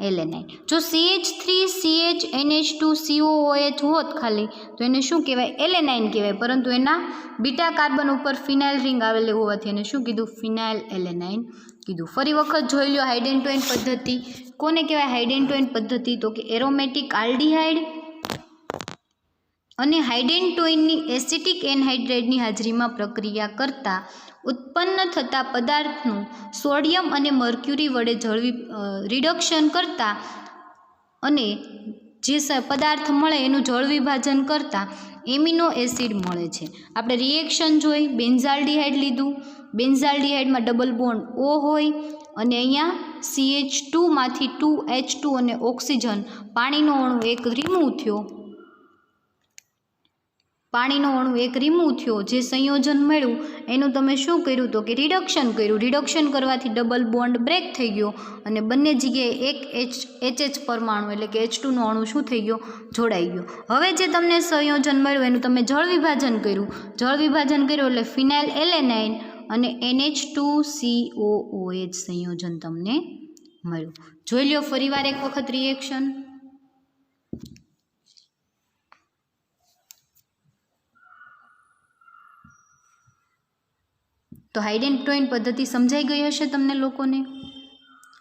[SPEAKER 1] એલેનાઇન. જો CH3CHNH2COOH હોત ખાલી તો એને શું કહેવાય એલેનાઇન કહેવાય, પરંતુ એના બીટા કાર્બન ઉપર ફિનાઇલ રિંગ આવેલી હોવાથી એને શું કીધું ફિનાઇલ એલેનાઇન કીધું. ફરી વખત જોઈ લો હાઇડેન્ટોઇન પદ્ધતિ. કોને કહેવાય હાઇડેન્ટોઇન પદ્ધતિ? તો કે એરોમેટિક આલ્ડીહાઇડ અને હાઇડેન્ટોઇનની એસિટિક એનહાઇડ્રાઇડની હાજરીમાં પ્રક્રિયા કરતા ઉત્પન્ન થતા પદાર્થનું સોડિયમ અને મર્ક્યુરી વડે રિડક્શન કરતા અને જે પદાર્થ મળે એનું જળ વિભાજન કરતા એમિનો એસિડ મળે છે. આપણે રિએક્શન જોઈ, બેન્ઝાલ્ડિહાઇડ લીધું, બેન્ઝાલ્ડિહાઇડમાં ડબલ બોન્ડ O હોય અને અહીંયા CH2 માંથી 2H2 અને ઓક્સિજન પાણીનો અણુ એક રિમૂવ થયો, પાણીનો અણુ એક રિમૂવ થયો. જે સંયોજન મળ્યું એનું તમે શું કર્યું તો કે રિડક્શન કર્યું. રિડક્શન કરવાથી ડબલ બોન્ડ બ્રેક થઈ ગયો અને બંને જગ્યાએ એક HH પરમાણુ એટલે કે H2નો અણુ શું થઈ ગયો જોડાઈ ગયો. હવે જે તમને સંયોજન મળ્યું એનું તમે જળ વિભાજન કર્યું. જળ વિભાજન કર્યું એટલે ફિનાઇલ એલેનાઇન અને NH2COOH સંયોજન તમને મળ્યું. જોઈ લો ફરીવાર એક વખત રિએક્શન. તો હાઇડેન્ટોઇન પદ્ધતિ સમજાઈ ગઈ હશે તમને લોકોને.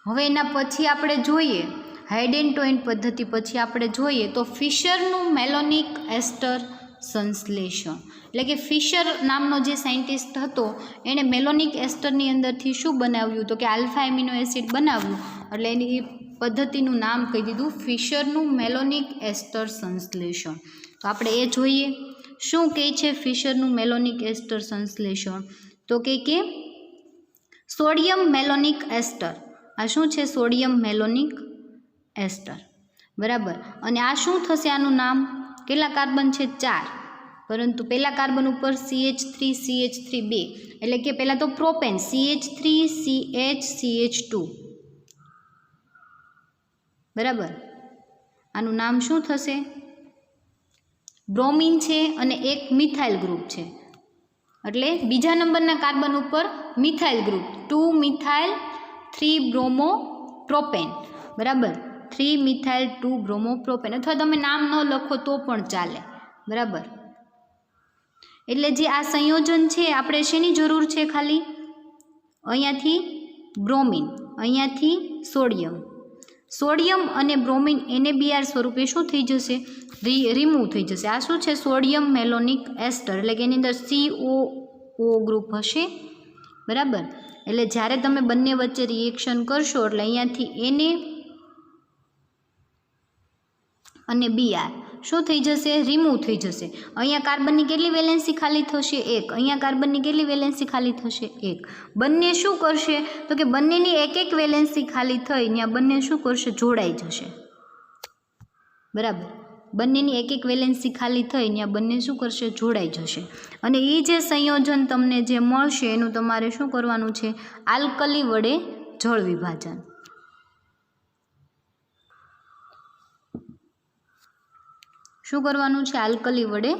[SPEAKER 1] હવે એના પછી આપણે જોઈએ હાઇડેન્ટોઇન પદ્ધતિ પછી આપણે જોઈએ તો ફિશરનું મેલોનિક એસ્ટર સંશ્લેષણ. એટલે કે ફિશર નામનો જે સાયન્ટિસ્ટ હતો એણે મેલોનિક એસ્ટરની અંદરથી શું બનાવ્યું તો કે આલ્ફા એમિનો એસિડ બનાવ્યું, એટલે એની પદ્ધતિનું નામ કહી દીધું ફિશરનું મેલોનિક એસ્ટર સંશ્લેષણ. તો આપણે એ જોઈએ શું કહે છે ફિશરનું મેલોનિક એસ્ટર સંશ્લેષણ. તો કે સોડિયમ મેલોનિક એસ્ટર, આ શું છે સોડિયમ મેલોનિક એસ્ટર, બરાબર. અને આ શું થશે આનું નામ? કેટલા કાર્બન છે? 4, પરંતુ પહેલા કાર્બન ઉપર CH3 2 એટલે કે પહેલાં તો પ્રોપેન CH3CH2, બરાબર. આનું નામ શું થશે? બ્રોમિન છે અને એક મિથાઇલ ગ્રુપ છે, એટલે બીજા નંબરના કાર્બન ઉપર methyl group 2 methyl 3 bromo propane, બરાબર. 3 મિથાઇલ 2 બ્રોમો પ્રોપેન, અથવા તમે નામ ન લખો તો પણ ચાલે, બરાબર. એટલે જે આ સંયોજન છે આપણે શેની જરૂર છે? ખાલી અહીંયાથી બ્રોમિન, અહીંયાથી સોડિયમ. સોડિયમ અને બ્રોમિન NaBr સ્વરૂપે શું થઈ જશે? રિમૂવ થઈ જશે. આ શું છે? સોડિયમ મેલોનિક એસ્ટર, એટલે કે એની અંદર COO ગ્રુપ હશે, બરાબર. એટલે જ્યારે તમે બંને વચ્ચે રિએક્શન કરશો એટલે અહીંયાથી Na અને Br શું થઈ જશે? રિમૂવ થઈ જશે. અહીંયા કાર્બનની કેટલી વેલેન્સી ખાલી થશે? 1. અહીંયા કાર્બનની કેટલી વેલેન્સી ખાલી થશે? 1. બંને શું કરશે તો કે બંનેની એક એક વેલેન્સી ખાલી થઈ ત્યાં બંને શું કરશે? જોડાઈ જશે, બરાબર. બંનેની એક એક વેલેન્સી ખાલી થઈ ત્યાં બંને શું કરશે? જોડાઈ જશે. અને એ જે સંયોજન તમને જે મળશે એનું તમારે શું કરવાનું છે? આલ્કલી વડે જળ વિભાજન. શું કરવાનું છે? આલ્કલી વડે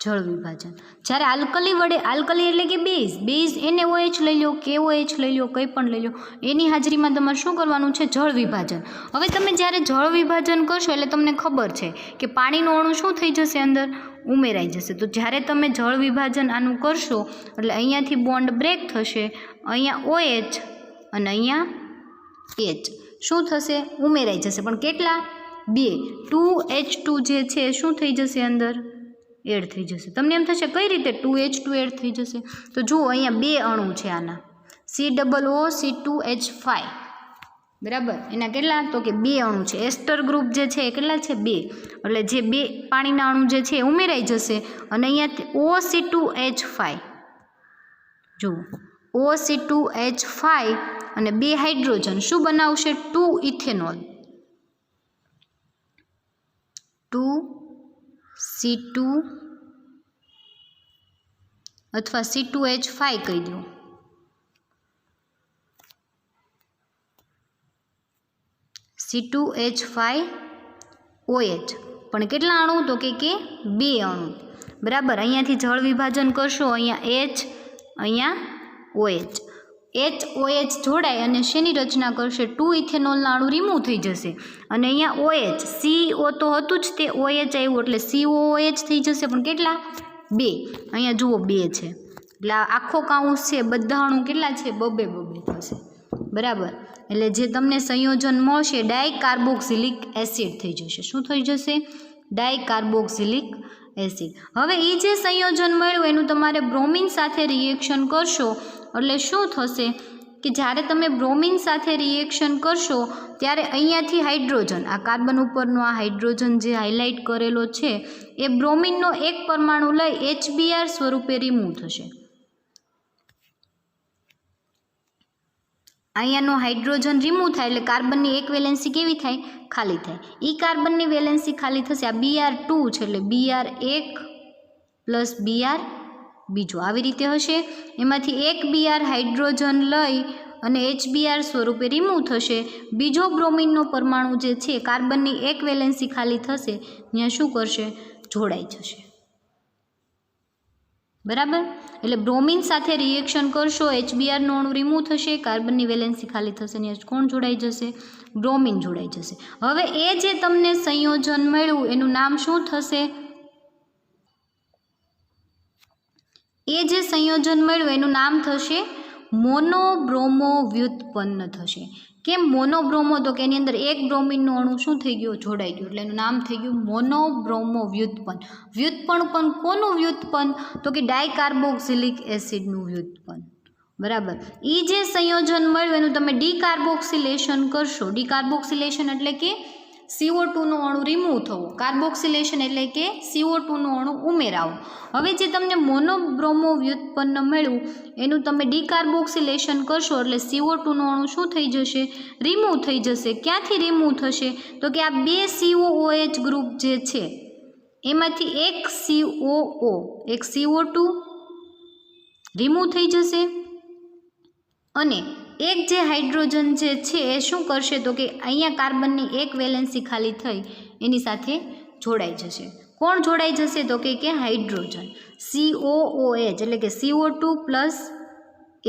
[SPEAKER 1] જળ વિભાજન. જ્યારે આલ્કલી વડે, આલ્કલી એટલે કે બેઝ NaOH લઈ લો, KOH લઈ લો, કંઈ પણ લઈ લો, એની હાજરીમાં તમારે શું કરવાનું છે? જળ વિભાજન. હવે તમે જ્યારે જળ વિભાજન કરશો એટલે તમને ખબર છે કે પાણીનો અણુ શું થઈ જશે? અંદર ઉમેરાઈ જશે. તો જ્યારે તમે જળ વિભાજન આનું કરશો એટલે અહીંયાથી બોન્ડ બ્રેક થશે, અહીંયા OH અને અહીંયા H શું થશે? ઉમેરાઈ જશે. પણ કેટલા? 2. 2H2 જે છે શું થઈ જશે? અંદર એડ થઈ જશે. તમને એમ થશે કઈ રીતે 2H2 એડ થઈ જશે? તો જુઓ અહીંયા 2 અણુ છે આના COOC2H5, બરાબર. એના કેટલા? તો કે 2 અણુ છે. એસ્ટર ગ્રુપ જે છે એ કેટલા છે? 2. એટલે જે 2 પાણીના અણુ જે છે એ ઉમેરાઈ જશે અને અહીંયા OC2H5, જુઓ OC2H5 અને 2 હાઇડ્રોજન શું બનાવશે? 2 ઇથેનોલ, 2C2 અથવા C2H5 કહી દો. C2H5 OH પણ કેટલા અણુ તો કે 2 અણુ બરાબર। અહીંયાથી જળ વિભાજન કરશો, અહીંયા H અહીંયા OH, HOH જોડાય અને શેની રચના કરશે 2 ઇથેનોલના અણુ રિમૂવ થઈ જશે અને અહીંયા OH CO તો હતું જ તે OH આવ્યું એટલે COOH થઈ જશે પણ કેટલા 2, અહીંયા જુઓ 2 છે એટલે આખો કાઉન્સ છે બધા અણુ કેટલા છે 2 થશે બરાબર। એટલે જે તમને સંયોજન મળશે ડાયકાર્બોક્સિલિક એસિડ થઈ જશે। શું થઈ જશે ડાયકાર્બોક્સિલિક એસિડ। હવે એ જે સંયોજન મળ્યું એનું તમારે બ્રોમિન સાથે રિએક્શન કરશો એટલે શું થશે કે જ્યારે તમે બ્રોમિન સાથે રિએક્શન કરશો ત્યારે અહીંયાથી હાઇડ્રોજન, આ કાર્બન ઉપરનો આ હાઇડ્રોજન જે હાઇલાઇટ કરેલો છે એ બ્રોમિનનો એક પરમાણુ લઈ HBr સ્વરૂપે રિમૂવ થશે। અહીંયાનો હાઇડ્રોજન રિમૂવ થાય એટલે કાર્બનની એક વેલેન્સી કેવી થાય ખાલી થાય। એ કાર્બનની વેલેન્સી ખાલી થશે, આ Br2 છે એટલે Br1 પ્લસ Br બીજો આવી રીતે હશે। એમાંથી એક Br હાઇડ્રોજન લઈ અને HBr સ્વરૂપે રિમૂવ થશે। બીજો બ્રોમિનનો પરમાણુ જે છે કાર્બનની એક વેલેન્સી ખાલી થશે ત્યાં શું કરશે જોડાઈ જશે બરાબર। એટલે બ્રોમિન સાથે રિએક્શન કરશો HBrનો અણુ રિમૂવ થશે, કાર્બનની વેલેન્સી ખાલી થશે ને કોણ જોડાઈ જશે બ્રોમિન જોડાઈ જશે। હવે એ જે તમને સંયોજન મળ્યું એનું નામ શું થશે, એ જે સંયોજન મળ્યું એનું નામ થશે મોનોબ્રોમો વ્યુત્પન્ન થશે। કેમ મોનોબ્રોમો તો કે એની અંદર એક બ્રોમિનનો અણુ શું થઈ ગયો જોડાઈ ગયો એટલે એનું નામ થઈ ગયું મોનોબ્રોમો વ્યુત્પન્ન। વ્યુત્પન્ન પણ કોનું વ્યુત્પન્ન તો કે ડાયકાર્બોક્સિલિક એસિડનું વ્યુત્પન્ન બરાબર। એ જે સંયોજન મળ્યું એનું તમે ડીકાર્બોક્સિલેશન કરશો। ડીકાર્બોક્સિલેશન એટલે કે CO2નો અણુ રિમૂવ થવો, કાર્બોક્સિલેશન એટલે કે CO2નો અણુ ઉમેરાવો। હવે જે તમને મોનોબ્રોમો વ્યુત્પન્ન મળ્યું એનું તમે ડીકાર્બોક્સિલેશન કરશો એટલે CO2નો અણુ શું થઈ જશે રિમૂવ થઈ જશે। ક્યાંથી રિમૂવ થશે તો કે આ 2 COOH ગ્રુપ જે છે એમાંથી એક COO એક CO2 રિમૂવ થઈ જશે અને એક જે હાઇડ્રોજન જે છે એ શું કરશે તો કે અહીંયા કાર્બનની એક વેલેન્સી ખાલી થઈ એની સાથે જોડાઈ જશે। કોણ જોડાઈ જશે તો કે હાઇડ્રોજન COOH એટલે કે CO2 પ્લસ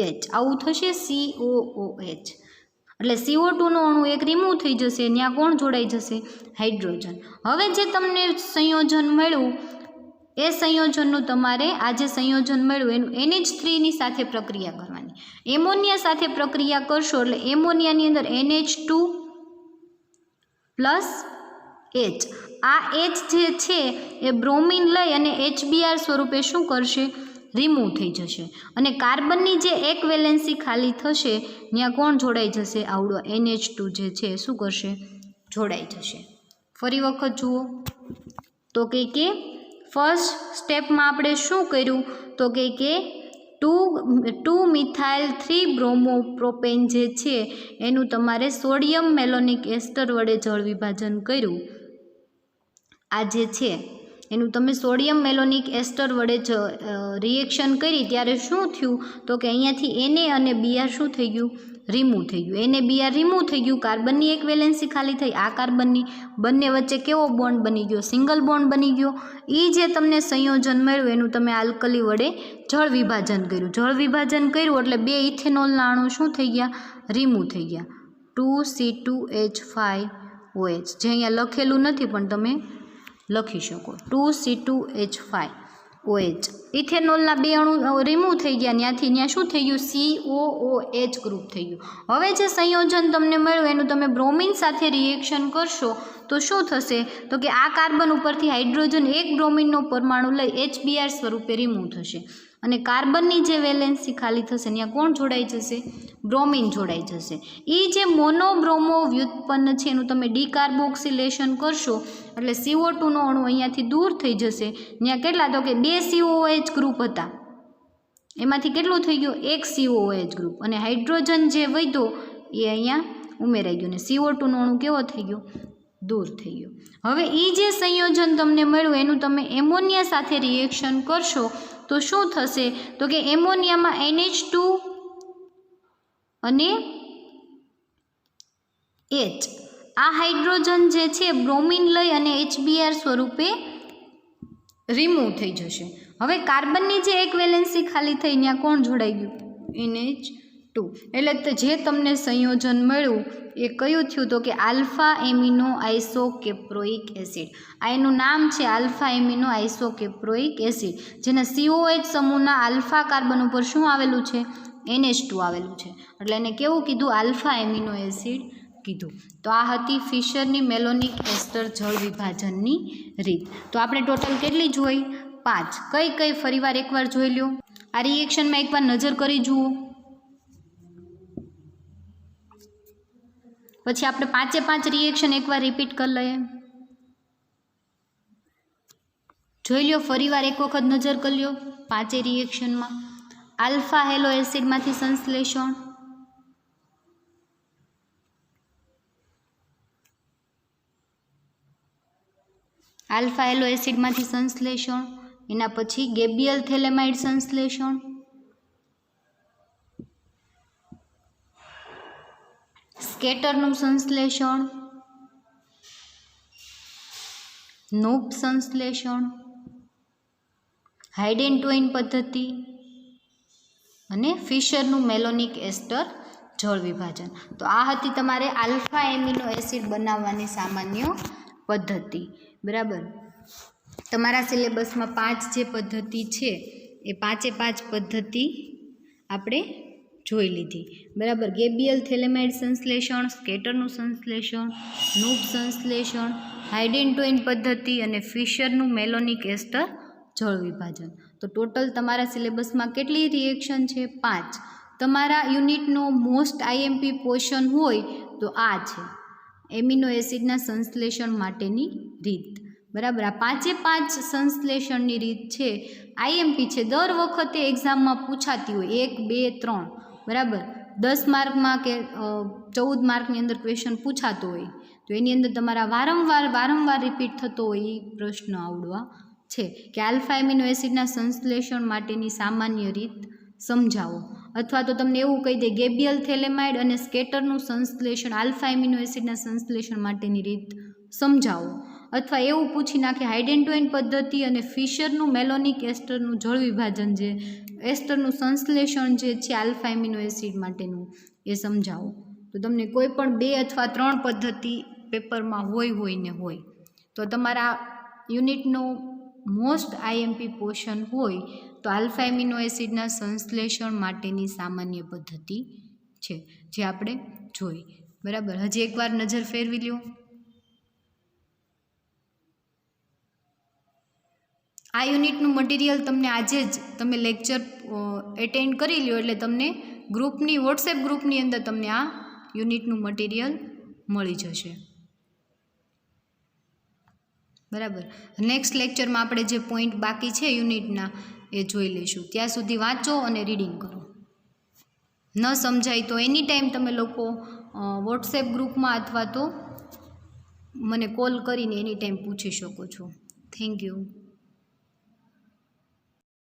[SPEAKER 1] H આવું થશે COOH એટલે CO2નો અણુ એક રિમૂવ થઈ જશે, ત્યાં કોણ જોડાઈ જશે હાઇડ્રોજન। હવે જે તમને સંયોજન મળ્યું એ સંયોજનનું તમારે આ જે સંયોજન મળ્યું એનું NH3ની સાથે પ્રક્રિયા કરવાની। એમોનિયા સાથે પ્રક્રિયા કરશો એટલે એમોનિયાની અંદર NH2 પ્લસ H, આ H જે છે એ બ્રોમિન લઈ અને HBr સ્વરૂપે શું કરશે રિમૂવ થઈ જશે અને કાર્બનની જે એક વેલેન્સી ખાલી થશે ત્યાં કોણ જોડાઈ જશે આવડો NH2 જે છે શું કરશે જોડાઈ જશે। ફરી વખત જુઓ તો કે ફર્સ્ટ સ્ટેપમાં આપણે શું કર્યું તો કે 2-મિથાઇલ-3-બ્રોમો-પ્રોપેન જે છે એનું તમારે સોડિયમ મેલોનિક એસ્ટર વડે જળ વિભાજન કર્યું। આ જે છે એનું તમે સોડિયમ મેલોનિક એસ્ટર વડે રિએક્શન કરી ત્યારે શું થયું તો કે અહીંયાથી Na અને Br શું થઈ ગયું રિમૂવ થઈ ગયું। Na Br રિમૂવ થઈ ગયું, કાર્બનની એક વેલેન્સી ખાલી થઈ, આ કાર્બનની બંને વચ્ચે કેવો બોન્ડ બની ગયો સિંગલ બોન્ડ બની ગયો। એ જે તમને સંયોજન મળ્યું એનું તમે આલ્કલી વડે જળ વિભાજન કર્યું। જળ વિભાજન કર્યું એટલે 2 ઇથેનોલના અણુ શું થઈ ગયા રિમૂવ થઈ ગયા 2C2H5OH જે અહીંયા લખેલું નથી પણ તમે લખી શકો 2C2H5OH। ઇથેનોલના 2 અણુ રિમૂવ થઈ ગયા, ત્યાં શું થઈ ગયું COOH ગ્રુપ થઈ ગયું। હવે જે સંયોજન તમને મળ્યું એનું તમે બ્રોમિન સાથે રિએક્શન કરશો તો શું થશે તો કે આ કાર્બન ઉપરથી હાઇડ્રોજન એક બ્રોમિનનો પરમાણુ લઈ HBr સ્વરૂપે રિમૂવ થશે અને કાર્બનની જે વેલેન્સી ખાલી થશે ત્યાં કોણ જોડાઈ જશે બ્રોમિન જોડાઈ જશે। એ જે મોનોબ્રોમો વ્યુત્પન્ન છે એનું તમે ડીકાર્બોક્સિલેશન કરશો એટલે CO2નો અણુ અહીંયાથી દૂર થઈ જશે। ત્યાં કેટલા તો કે 2 COOH ગ્રુપ હતા એમાંથી કેટલું થઈ ગયું એક COOH ગ્રુપ અને હાઇડ્રોજન જે વધ્યો એ અહીંયા ઉમેરાઈ ગયું ને CO2નો અણુ કેવો થઈ ગયો દૂર થઈ ગયો। હવે એ જે સંયોજન તમને મળ્યું એનું તમે એમોનિયા સાથે રિએક્શન કરશો તો શું થશે તો કે એમોનિયામાં NH2 અને H આ હાઇડ્રોજન જે છે બ્રોમિન લઈ અને HBr સ્વરૂપે રિમૂવ થઈ જશે. હવે કાર્બનની જે એક વેલેન્સી ખાલી થઈ ત્યાં કોણ જોડાઈ ગયું? NH2. એટલે જે તમને સંયોજન મળ્યું એ કયું થયું? તો કે આલ્ફા એમિનો આઇસોકેપ્રોઇક એસિડ. આ એનું નામ છે આલ્ફા એમિનો આઇસોકેપ્રોઇક એસિડ, જેના COH સમૂહના આલ્ફા કાર્બન ઉપર શું આવેલું છે? NH2 આવેલું છે. એટલે એને કેવું કીધું? આલ્ફા એમિનો એસિડ કીધું. તો આ હતી ફિશરની મેલોનિક એસ્ટર જળ વિભાજનની રીત. તો આપણે ટોટલ કેટલી જોઈ? 5. કઈ કઈ ફરીવાર એકવાર જોઈ લ્યો. આ રિએક્શનમાં એકવાર નજર કરી જુઓ. પછી આપણે 5 રિએક્શન એકવાર રિપીટ કરી લઈએ. જોઈ લ્યો, ફરીવાર એક વખત નજર કરી લ્યો 5 રિએક્શનમાં. આલ્ફા હેલો એસિડમાંથી સંશ્લેષણ, આલ્ફા હેલો એસિડમાંથી સંશ્લેષણ, એના પછી ગેબિયલ થેલેમાઇડ સંશ્લેષણ, સ્કેટરનું સંશ્લેષણ, નૂપ સંશ્લેષણ, હાઇડેન્ટોઇન પદ્ધતિ અને ફિશરનું મેલોનિક એસ્ટર જળ વિભાજન. તો આ હતી તમારે આલ્ફા એમિનો એસિડ બનાવવાની સામાન્ય પદ્ધતિ. બરાબર, તમારા સિલેબસમાં 5 જે પદ્ધતિ છે એ 5 પદ્ધતિ આપણે જોઈ લીધી. બરાબર, ગેબિયલ થેલેમાઇડ સંશ્લેષણ, સ્કેટરનું સંશ્લેષણ, નૂપ સંશ્લેષણ, હાઇડેન્ટોઇન પદ્ધતિ અને ફિશરનું મેલોનિક એસ્ટર જળ વિભાજન. તો ટોટલ તમારા સિલેબસમાં કેટલી રિએક્શન છે? 5. તમારા યુનિટનો મોસ્ટ IMP પોર્શન હોય તો આ છે એમિનો એસિડના સંશ્લેષણ માટેની રીત. બરાબર, આ 5 સંશ્લેષણની રીત છે IMP છે, દર વખતે એક્ઝામમાં પૂછાતી હોય 1, 2, 3. બરાબર, 10 માર્કમાં કે 14 માર્કની અંદર ક્વેશ્ચન પૂછાતો હોય તો એની અંદર તમારા વારંવાર રિપીટ થતો હોય એ પ્રશ્ન આવડવા છે કે આલ્ફા એમિનો એસિડના સંશ્લેષણ માટેની સામાન્ય રીત સમજાવો. અથવા તો તમને એવું કહી દે ગેબિયલ થેલેમાઇડ અને સ્કેટરનું સંશ્લેષણ આલ્ફા એમિનો એસિડના સંશ્લેષણ માટેની રીત સમજાવો. અથવા એવું પૂછી નાખે હાઇડેન્ટોઇન પદ્ધતિ અને ફિશરનું મેલોનિક એસ્ટરનું જળ વિભાજન, જે એસ્ટરનું સંશ્લેષણ જે છે આલ્ફા એમિનો એસિડ માટેનું, એ સમજાવો. તો તમને કોઈ પણ 2 અથવા 3 પદ્ધતિ પેપરમાં હોય તો તમારા યુનિટનો મોસ્ટ IMP પોર્શન હોય તો આલ્ફા એમિનો એસિડના સંશ્લેષણ માટેની સામાન્ય પદ્ધતિ છે જે આપણે જોઈ. બરાબર, હજી એકવાર નજર ફેરવી લ્યો. આ યુનિટનું મટીરિયલ તમને આજે જ તમે લેક્ચર એટેન્ડ કરી લ્યો એટલે તમને ગ્રુપની વોટ્સએપ ગ્રુપની અંદર તમને આ યુનિટનું મટીરિયલ મળી જશે. બરાબર, નેક્સ્ટ લેક્ચરમાં આપણે જે પોઈન્ટ બાકી છે યુનિટના એ જોઈ લઈશું. ત્યાં સુધી વાંચો અને રીડિંગ કરો. ન સમજાય તો એની ટાઈમ તમે લોકો વોટ્સએપ ગ્રુપમાં અથવા તો મને કોલ કરીને એની ટાઈમ પૂછી શકો છો. Thank you.